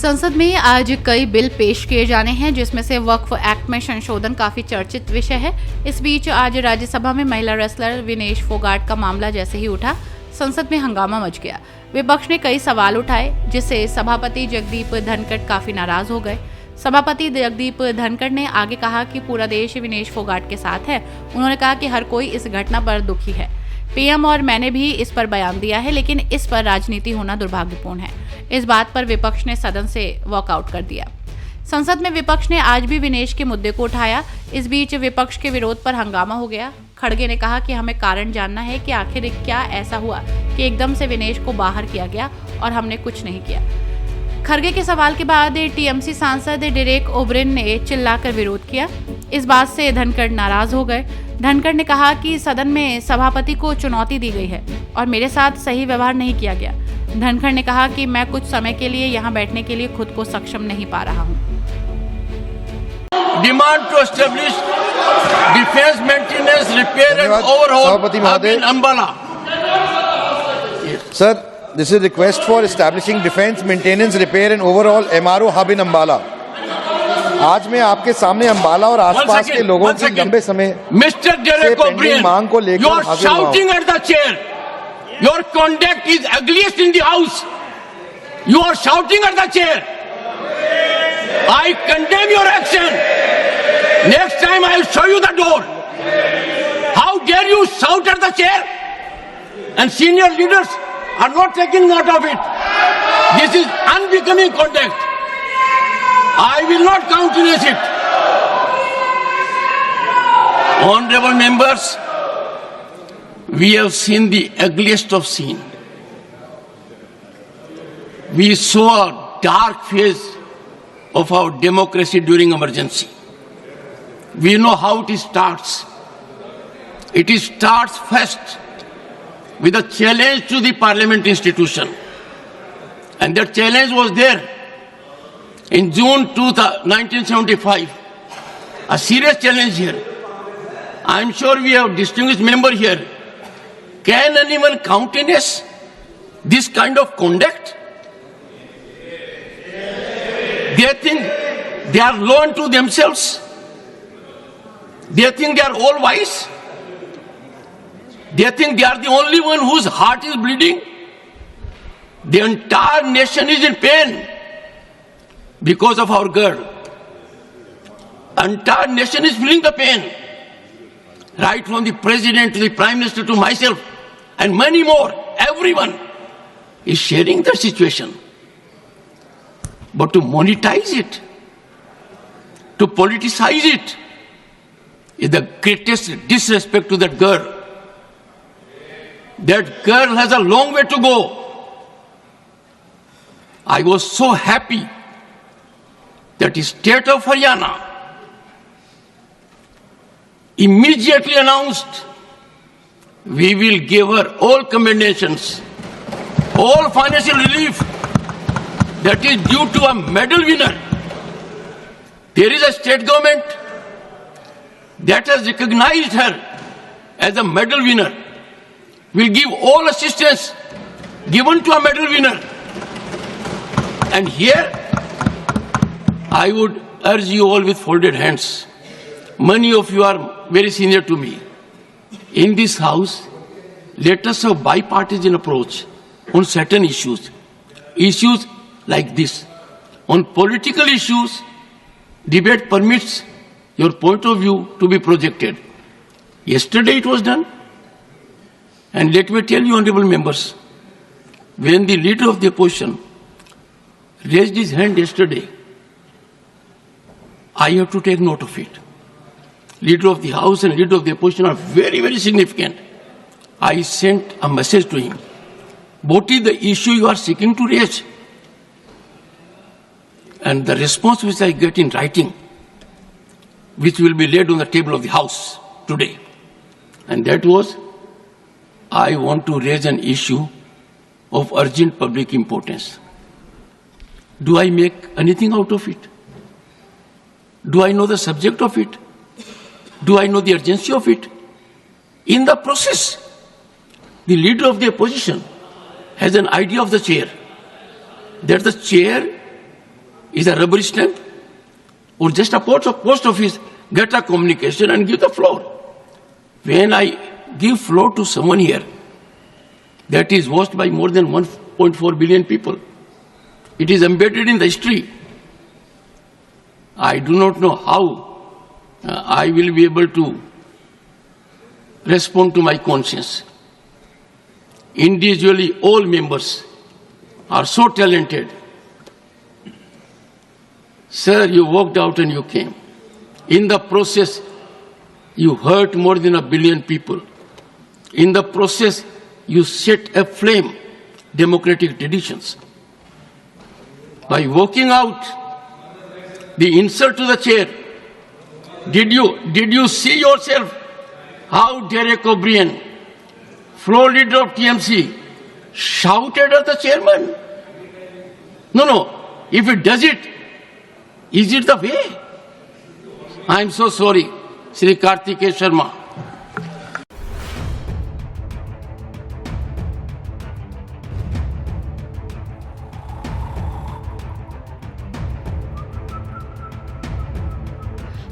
संसद में आज कई बिल पेश किए जाने हैं, जिसमें से वक्फ एक्ट में संशोधन काफी चर्चित विषय है। इस बीच आज राज्यसभा में महिला रेसलर विनेश फोगाट का मामला जैसे ही उठा, संसद में हंगामा मच गया। विपक्ष ने कई सवाल उठाए, जिससे सभापति जगदीप धनखड़ काफी नाराज हो गए। सभापति जगदीप धनखड़ ने आगे कहा कि पूरा देश विनेश फोगाट के साथ है। उन्होंने कहा कि हर कोई इस घटना पर दुखी है। पीएम और मैंने भी इस पर बयान दिया है, लेकिन इस पर राजनीति होना दुर्भाग्यपूर्ण है। इस बात पर विपक्ष ने सदन से वॉकआउट कर दिया। संसद में विपक्ष ने आज भी विनेश के मुद्दे को उठाया। इस बीच विपक्ष के विरोध पर हंगामा हो गया। खड़गे ने कहा कि हमें कारण जानना है कि आखिर क्या ऐसा हुआ कि एकदम से विनेश को बाहर किया गया और हमने कुछ नहीं किया। खड़गे के सवाल के बाद टीएमसी सांसद डेरेक ओब्रेन ने चिल्लाकर विरोध किया। इस बात से धनखड़ नाराज हो गए। धनखड़ ने कहा कि सदन में सभापति को चुनौती दी गई है और मेरे साथ सही व्यवहार नहीं किया गया। धनखड़ ने कहा कि मैं कुछ समय के लिए यहाँ बैठने के लिए खुद को सक्षम नहीं पा रहा हूँ। Demand to establish defence maintenance repair and overhaul in Ambala. Sir, this is request for establishing defense maintenance repair and overall MRO hub in Ambala। आज मैं आपके सामने अंबाला और आसपास के लोगों की लंबे समय मिस्टर डेरेक ओब्रेन, मांग को लेकर you are shouting at the chair. Your conduct is ugliest in the house. You are shouting at the chair. I condemn your action. Next time I will show you the door. How dare you shout at the chair? And senior leaders are not taking note of it. This is unbecoming conduct. I will not countenance it. Honorable members, we have seen the ugliest of scene. We saw a dark phase of our democracy during emergency. We know how it starts. It starts first with a challenge to the parliament institution. And that challenge was there in June 1975. A serious challenge here. I am sure we have distinguished member here. Can anyone countenance this kind of conduct? They think they are law unto themselves. They think they are all wise. They think they are the only one whose heart is bleeding. The entire nation is in pain because of our girl. Entire nation is feeling the pain. Right from the president to the prime minister to myself and many more, everyone is sharing the situation. But to monetize it, to politicize it, is the greatest disrespect to that girl. That girl has a long way to go. I was so happy that the state of Haryana immediately announced, we will give her all commendations, all financial relief that is due to a medal winner. There is a state government that has recognized her as a medal winner. Will give all assistance given to a medal winner. And here, I would urge you all with folded hands. Many of you are very senior to me. In this house, let us have bipartisan approach on certain issues. Issues like this. On political issues, debate permits your point of view to be projected. Yesterday it was done. And let me tell you, honorable members, when the leader of the opposition raised his hand yesterday, I have to take note of it. Leader of the House and leader of the opposition are very, very significant. I sent a message to him. What is the issue you are seeking to raise? And the response which I get in writing, which will be laid on the table of the House today, and that was, I want to raise an issue of urgent public importance. Do I make anything out of it? Do I know the subject of it? Do I know the urgency of it? In the process, the leader of the opposition has an idea of the chair, that the chair is a rubber stamp or just a post office, get a communication and give the floor. When I give floor to someone here that is watched by more than 1.4 billion people, it is embedded in the history. I do not know how I will be able to respond to my conscience. Individually, all members are so talented. Sir, you walked out and you came. In the process, you hurt more than 1 billion people. In the process, you set aflame democratic traditions. By walking out, the insult to the chair, did you see yourself how Derek O'Brien, floor leader of TMC, shouted at the chairman? No. If it does it, is it the way? I am so sorry, Sri Kartikeya Sharma.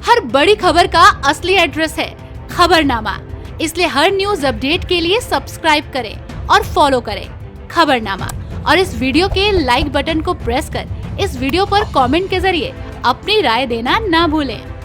हर बड़ी खबर का असली address है खबरनामा, इसलिए हर news update के लिए subscribe करें और फॉलो करें खबरनामा। और इस वीडियो के लाइक बटन को प्रेस कर इस वीडियो पर कमेंट के जरिए अपनी राय देना ना भूलें।